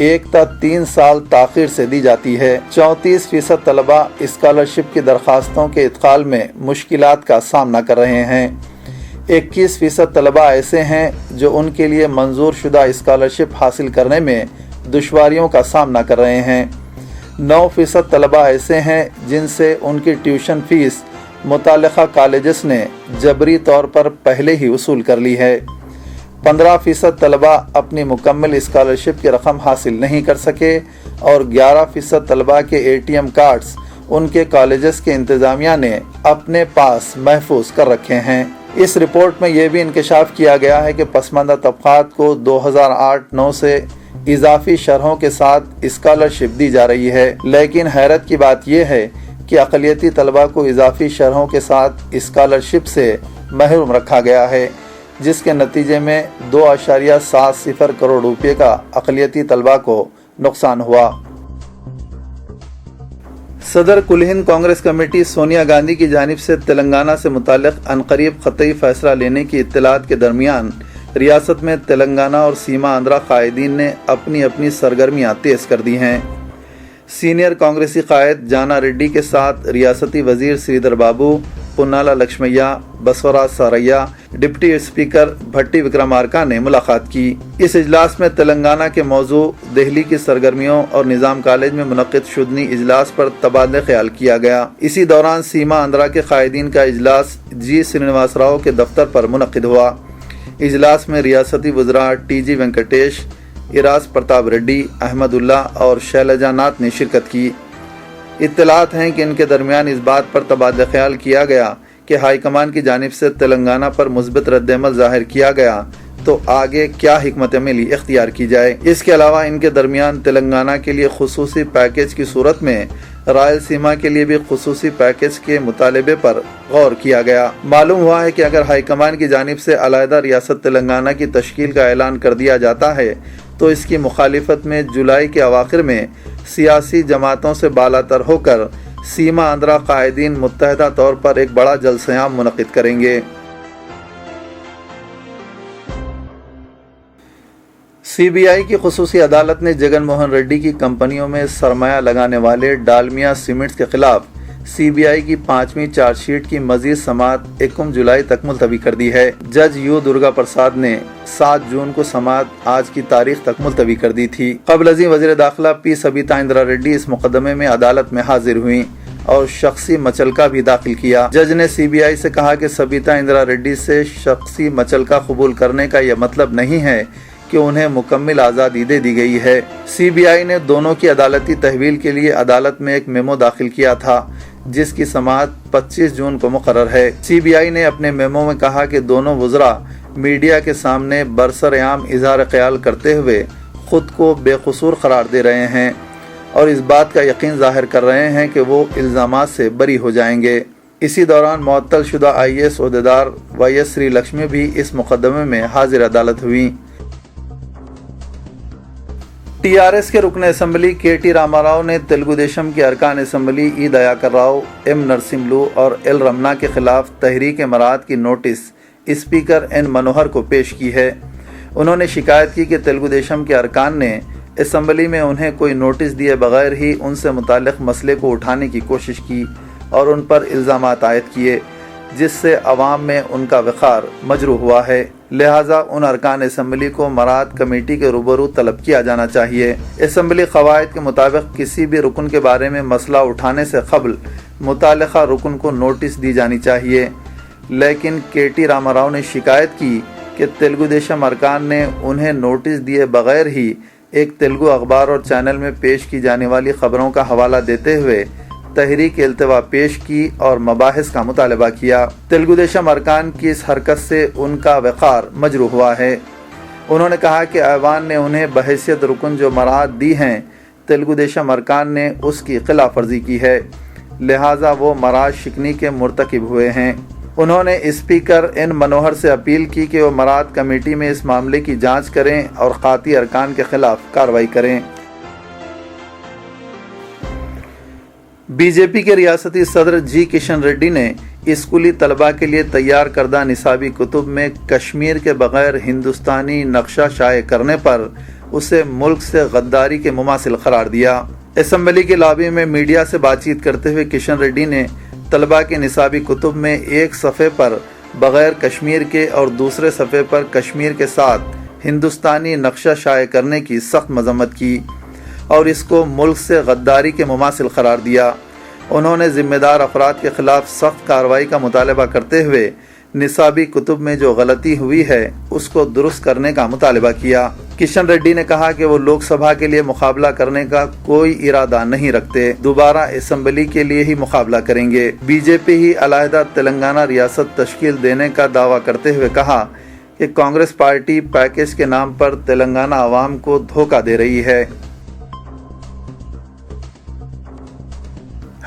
1 تا 3 سال تاخیر سے دی جاتی ہے۔ 34% طلبہ اسکالرشپ کی درخواستوں کے ادخال میں مشکلات کا سامنا کر رہے ہیں۔ 21% طلبہ ایسے ہیں جو ان کے لیے منظور شدہ اسکالرشپ حاصل کرنے میں دشواریوں کا سامنا کر رہے ہیں۔ 9% طلبہ ایسے ہیں جن سے ان کی ٹیوشن فیس متعلقہ کالجز نے جبری طور پر پہلے ہی وصول کر لی ہے۔ 15% طلبہ اپنی مکمل اسکالرشپ کی رقم حاصل نہیں کر سکے اور 11% طلبہ کے ATM کارڈز ان کے کالجز کے انتظامیہ نے اپنے پاس محفوظ کر رکھے ہیں۔ اس رپورٹ میں یہ بھی انکشاف کیا گیا ہے کہ پسماندہ طبقات کو 2008-9 سے اضافی شرحوں کے ساتھ اسکالرشپ دی جا رہی ہے، لیکن حیرت کی بات یہ ہے کہ اقلیتی طلبہ کو اضافی شرحوں کے ساتھ اسکالرشپ سے محروم رکھا گیا ہے، جس کے نتیجے میں 2.70 کروڑ روپے کا اقلیتی طلبہ کو نقصان ہوا۔ صدر کل ہند کانگریس کمیٹی سونیا گاندھی کی جانب سے تلنگانہ سے متعلق عنقریب قطعی فیصلہ لینے کی اطلاعات کے درمیان ریاست میں تلنگانہ اور سیما آندھرا قائدین نے اپنی سرگرمیاں تیز کر دی ہیں۔ سینئر کانگریسی قائد جانا ریڈی کے ساتھ ریاستی وزیر سریدر بابو، پنالا لکشمیا، بسوراج ساریا، ڈپٹی اسپیکر بھٹی وکرمارکا نے ملاقات کی۔ اس اجلاس میں تلنگانہ کے موضوع، دہلی کی سرگرمیوں اور نظام کالج میں منعقد شدنی اجلاس پر تبادلہ خیال کیا گیا۔ اسی دوران سیما آندھرا کے قائدین کا اجلاس جی سرینواس راؤ کے دفتر پر منعقد ہوا۔ اجلاس میں ریاستی وزراء TG وینکٹیش، ایراز پرتاپ ریڈی، احمد اللہ اور شیلجا ناتھ نے شرکت کی۔ اطلاعات ہیں کہ ان کے درمیان اس بات پر تبادلہ خیال کیا گیا کہ ہائی کمان کی جانب سے تلنگانہ پر مثبت رد عمل ظاہر کیا گیا تو آگے کیا حکمت عملی اختیار کی جائے۔ اس کے علاوہ ان کے درمیان تلنگانہ کے لیے خصوصی پیکیج کی صورت میں رائل سیما کے لیے بھی خصوصی پیکیج کے مطالبے پر غور کیا گیا۔ معلوم ہوا ہے کہ اگر ہائی کمان کی جانب سے علیحدہ ریاست تلنگانہ کی تشکیل کا اعلان کر دیا جاتا ہے تو اس کی مخالفت میں جولائی کے اواخر میں سیاسی جماعتوں سے بالاتر ہو کر سیما آندھرا قائدین متحدہ طور پر ایک بڑا جلسہ عام منعقد کریں گے۔ CBI کی خصوصی عدالت نے جگن موہن ریڈی کی کمپنیوں میں سرمایہ لگانے والے ڈالمیا سیمنٹس کے خلاف CBI کی 5ویں چارج شیٹ کی مزید سماعت 21 جولائی تک ملتوی کر دی ہے۔ جج یو درگا پرساد نے 7 جون کو سماعت آج کی تاریخ تک ملتوی کر دی تھی۔ قبل ازیں وزیر داخلہ پی سبیتا اندرا ریڈی اس مقدمے میں عدالت میں حاضر ہوئیں اور شخصی مچلکہ بھی داخل کیا۔ جج نے CBI سے کہا کہ سبیتا اندرا ریڈی سے شخصی مچلکہ قبول کرنے کا یہ مطلب نہیں ہے کہ انہیں مکمل آزادی دے دی گئی ہے۔ CBI نے دونوں کی عدالتی تحویل کے لیے عدالت میں ایک میمو داخل کیا تھا جس کی سماعت 25 جون کو مقرر ہے۔ CBI نے اپنے میمو میں کہا کہ دونوں وزراء میڈیا کے سامنے برسر عام اظہار خیال کرتے ہوئے خود کو بے قصور قرار دے رہے ہیں اور اس بات کا یقین ظاہر کر رہے ہیں کہ وہ الزامات سے بری ہو جائیں گے۔ اسی دوران معطل شدہ IAS عہدیدار YS سری لکشمی بھی اس مقدمے میں حاضر عدالت ہوئیں۔ TRS کے رکن اسمبلی KT راما راؤ نے تلگو دیشم کے ارکان اسمبلی E دیاکر راؤ، M نرسملو اور L رمنا کے خلاف تحریک مراعات کی نوٹس اسپیکر N منوہر کو پیش کی ہے۔ انہوں نے شکایت کی کہ تلگو دیشم کے ارکان نے اسمبلی میں انہیں کوئی نوٹس دیے بغیر ہی ان سے متعلق مسئلے کو اٹھانے کی کوشش کی اور ان پر الزامات عائد کیے، جس سے عوام میں ان کا وقار مجروح ہوا ہے۔ لہٰذا ان ارکان اسمبلی کو مراعات کمیٹی کے روبرو طلب کیا جانا چاہیے۔ اسمبلی قواعد کے مطابق کسی بھی رکن کے بارے میں مسئلہ اٹھانے سے قبل متعلقہ رکن کو نوٹس دی جانی چاہیے، لیکن KT راما راؤ نے شکایت کی کہ تلگو دیشم ارکان نے انہیں نوٹس دیے بغیر ہی ایک تلگو اخبار اور چینل میں پیش کی جانے والی خبروں کا حوالہ دیتے ہوئے تحریک التوا پیش کی اور مباحث کا مطالبہ کیا۔ تلگو دیشم ارکان کی اس حرکت سے ان کا وقار مجروح ہوا ہے۔ انہوں نے کہا کہ ایوان نے انہیں بحیثیت رکن جو مراعات دی ہیں، تلگو دیشم ارکان نے اس کی خلاف ورزی کی ہے، لہٰذا وہ مراعات شکنی کے مرتکب ہوئے ہیں۔ انہوں نے اسپیکر N منوہر سے اپیل کی کہ وہ مراعات کمیٹی میں اس معاملے کی جانچ کریں اور قاطی ارکان کے خلاف کارروائی کریں۔ BJP کے ریاستی صدر G کشن ریڈی نے اسکولی طلباء کے لیے تیار کردہ نصابی کتب میں کشمیر کے بغیر ہندوستانی نقشہ شائع کرنے پر اسے ملک سے غداری کے مماثل قرار دیا۔ اسمبلی کے لابی میں میڈیا سے بات چیت کرتے ہوئے کشن ریڈی نے طلباء کے نصابی کتب میں ایک صفحے پر بغیر کشمیر کے اور دوسرے صفحے پر کشمیر کے ساتھ ہندوستانی نقشہ شائع کرنے کی سخت مذمت کی اور اس کو ملک سے غداری کے مماثل قرار دیا۔ انہوں نے ذمہ دار افراد کے خلاف سخت کارروائی کا مطالبہ کرتے ہوئے نصابی کتب میں جو غلطی ہوئی ہے اس کو درست کرنے کا مطالبہ کیا۔ کشن ریڈی نے کہا کہ وہ لوک سبھا کے لیے مقابلہ کرنے کا کوئی ارادہ نہیں رکھتے، دوبارہ اسمبلی کے لیے ہی مقابلہ کریں گے۔ بی جے پی ہی علیحدہ تلنگانہ ریاست تشکیل دینے کا دعویٰ کرتے ہوئے کہا کہ کانگریس پارٹی پیکیج کے نام پر تلنگانہ عوام کو دھوکہ دے رہی ہے۔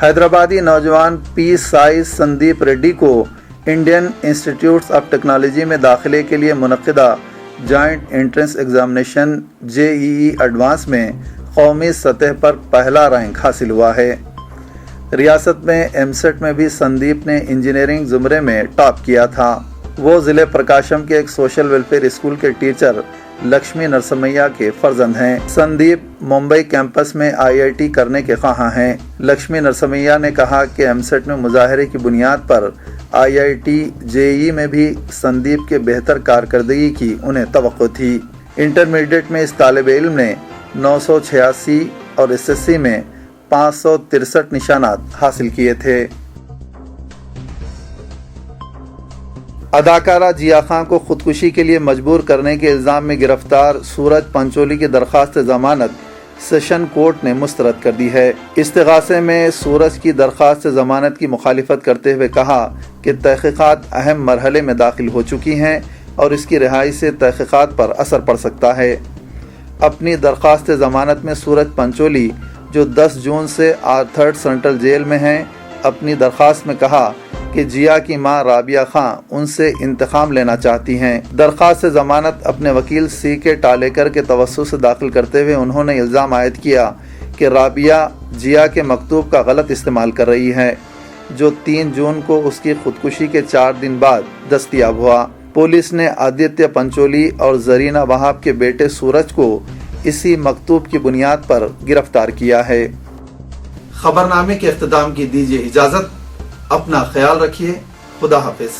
حیدرآبادی نوجوان پی سائی سندیپ ریڈی کو انڈین انسٹیٹیوٹس آف ٹیکنالوجی میں داخلے کے لیے منعقدہ joint entrance examination JEE advance میں قومی سطح پر پہلا رینک حاصل ہوا ہے۔ ریاست میں MCET میں بھی سندیپ نے انجینئرنگ زمرے میں ٹاپ کیا تھا۔ وہ ضلع پرکاشم کے ایک سوشل ویلفیئر اسکول کے ٹیچر لکشمی نرسمیا کے فرزند ہیں۔ سندیپ ممبئی کیمپس میں IIT کرنے کے خواہاں ہیں۔ لکشمی نرسمیا نے کہا کہ MCET میں مظاہرے کی بنیاد پر IIT JEE میں بھی سندیپ کے بہتر کارکردگی کی انہیں توقع تھی۔ انٹرمیڈیٹ میں اس طالب علم نے 986 اور SSC میں 563 نشانات حاصل کیے تھے۔ اداکارہ جیا خان کو خودکشی کے لیے مجبور کرنے کے الزام میں گرفتار سورج پنچولی کی درخواست ضمانت سیشن کورٹ نے مسترد کر دی ہے۔ استغاثے میں سورج کی درخواست ضمانت کی مخالفت کرتے ہوئے کہا کہ تحقیقات اہم مرحلے میں داخل ہو چکی ہیں اور اس کی رہائی سے تحقیقات پر اثر پڑ سکتا ہے۔ اپنی درخواست ضمانت میں سورج پنچولی جو 10 جون سے آرتھرڈ سینٹرل جیل میں ہیں، اپنی درخواست میں کہا کہ جیا کی ماں رابعہ خان ان سے انتقام لینا چاہتی ہیں۔ درخواست ضمانت اپنے وکیل CK ٹالیکر کے توسط سے داخل کرتے ہوئے انہوں نے الزام عائد کیا کہ رابعہ جیا کے مکتوب کا غلط استعمال کر رہی ہے جو 3 جون کو اس کی خودکشی کے 4 دن بعد دستیاب ہوا۔ پولیس نے آدتیہ پنچولی اور زرینہ وہاب کے بیٹے سورج کو اسی مکتوب کی بنیاد پر گرفتار کیا ہے۔ خبرنامے کے اختتام کی دیجیے اجازت، اپنا خیال رکھیے، خدا حافظ۔